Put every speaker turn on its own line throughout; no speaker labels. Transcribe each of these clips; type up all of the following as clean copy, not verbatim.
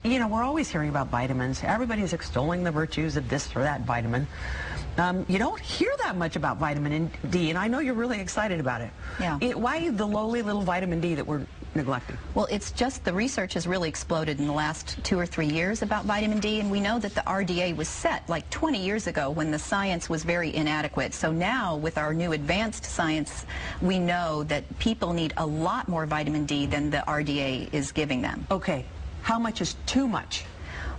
you know, we're always hearing about vitamins. Everybody's extolling the virtues of this or that vitamin. You don't hear that much about vitamin D, and I know you're really excited about it.
Yeah.
Why the lowly little vitamin D that we're neglecting?
Well, it's just the research has really exploded in the last 2 or 3 years about vitamin D, and we know that the RDA was set like 20 years ago when the science was very inadequate. So now, with our new advanced science, we know that people need a lot more vitamin D than the RDA is giving them.
Okay. How much is too much?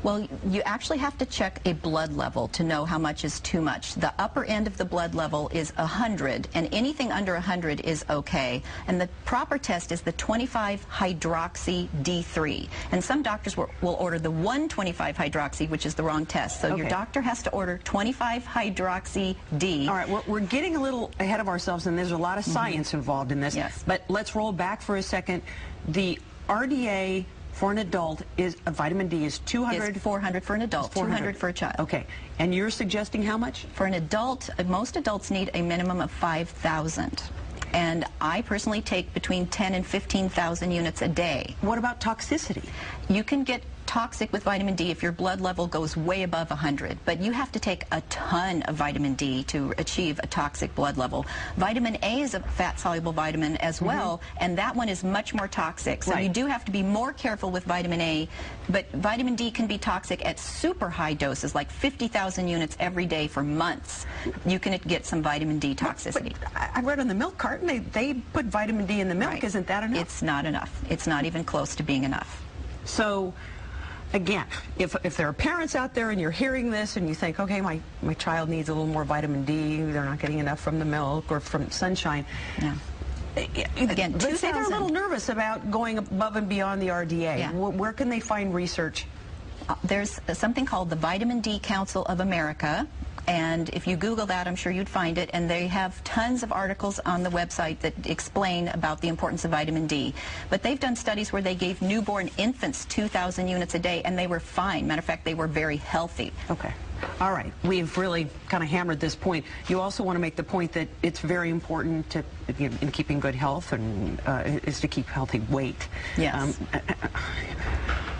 Well, you actually have to check a blood level to know how much is too much. The upper end of the blood level is 100, and anything under 100 is okay. And the proper test is the 25-hydroxy D3. And some doctors will order the 125-hydroxy, which is the wrong test. So your doctor has to order 25-hydroxy D.
All right, we're getting a little ahead of ourselves, and there's a lot of science involved in this.
Yes.
But let's roll back for a second. The RDA for an adult is vitamin D is 200.
It's 400 for an adult, 200 for a child.
Okay, and you're suggesting how much?
For an adult, most adults need a minimum of 5,000. And I personally take between 10 and 15,000 units a day.
What about toxicity?
You can get toxic with vitamin D if your blood level goes way above 100, but you have to take a ton of vitamin D to achieve a toxic blood level. Vitamin A is a fat-soluble vitamin as well, and that one is much more toxic. So you do have to be more careful with vitamin A, but vitamin D can be toxic at super high doses, like 50,000 units every day for months. You can get some vitamin D toxicity.
But I read on the milk carton, they put vitamin D in the milk. Isn't that enough?
It's not enough. It's not even close to being enough.
So, again, if there are parents out there and you're hearing this and you think, okay, my child needs a little more vitamin D, they're not getting enough from the milk or from sunshine.
Yeah. Again,
let's say they're a little nervous about going above and beyond the RDA.
Yeah.
Where can they find research?
There's something called the Vitamin D Council of America. And if you Google that, I'm sure you'd find it. And they have tons of articles on the website that explain about the importance of vitamin D. But they've done studies where they gave newborn infants 2,000 units a day, and they were fine. Matter of fact, they were very healthy.
Okay. All right. We've really kind of hammered this point. You also want to make the point that it's very important to, in keeping good health, and is to keep healthy weight.
Yes.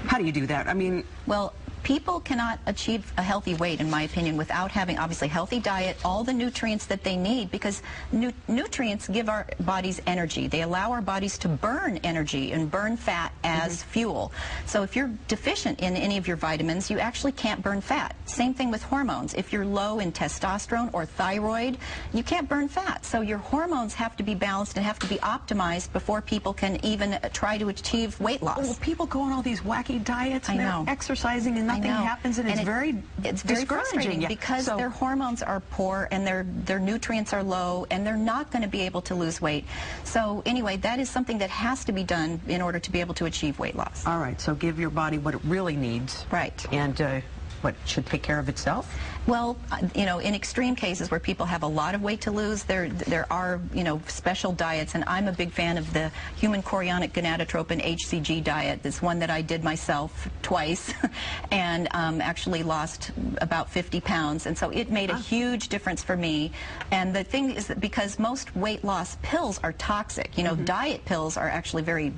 How do you do that? I mean,
well, people cannot achieve a healthy weight, in my opinion, without having, obviously, healthy diet, all the nutrients that they need, because nutrients give our bodies energy. They allow our bodies to burn energy and burn fat as fuel. So if you're deficient in any of your vitamins, you actually can't burn fat. Same thing with hormones. If you're low in testosterone or thyroid, you can't burn fat. So your hormones have to be balanced and have to be optimized before people can even try to achieve weight loss.
Well, people go on all these wacky diets and they're exercising and nothing happens, and it's very
frustrating because their hormones are poor and their nutrients are low, and they're not going to be able to lose weight. So anyway, that is something that has to be done in order to be able to achieve weight loss.
All right, so give your body what it really needs.
Right.
And what, should take care of itself?
Well, you know, in extreme cases where people have a lot of weight to lose, there are, you know, special diets, and I'm a big fan of the human chorionic gonadotropin HCG diet. This one that I did myself twice, and actually lost about 50 pounds, and so it made a huge difference for me. And the thing is that because most weight loss pills are toxic, you know, diet pills are actually very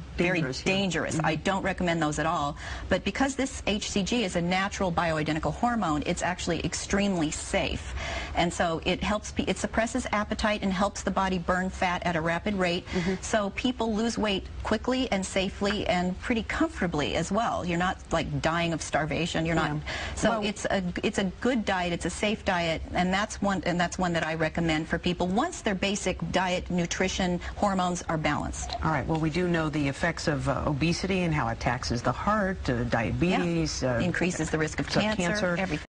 dangerous. I don't recommend those at all. But because this HCG is a natural bioidentical hormone, it's actually extremely safe, and so it helps. It suppresses appetite and helps the body burn fat at a rapid rate. So people lose weight quickly and safely and pretty comfortably as well. You're not like dying of starvation. You're not. So well, it's a good diet. It's a safe diet, and that's one that I recommend for people once their basic diet, nutrition, hormones are balanced.
All right. Well, we do know the effects of obesity and how it taxes the heart, diabetes,
increases the risk of cancer, everything.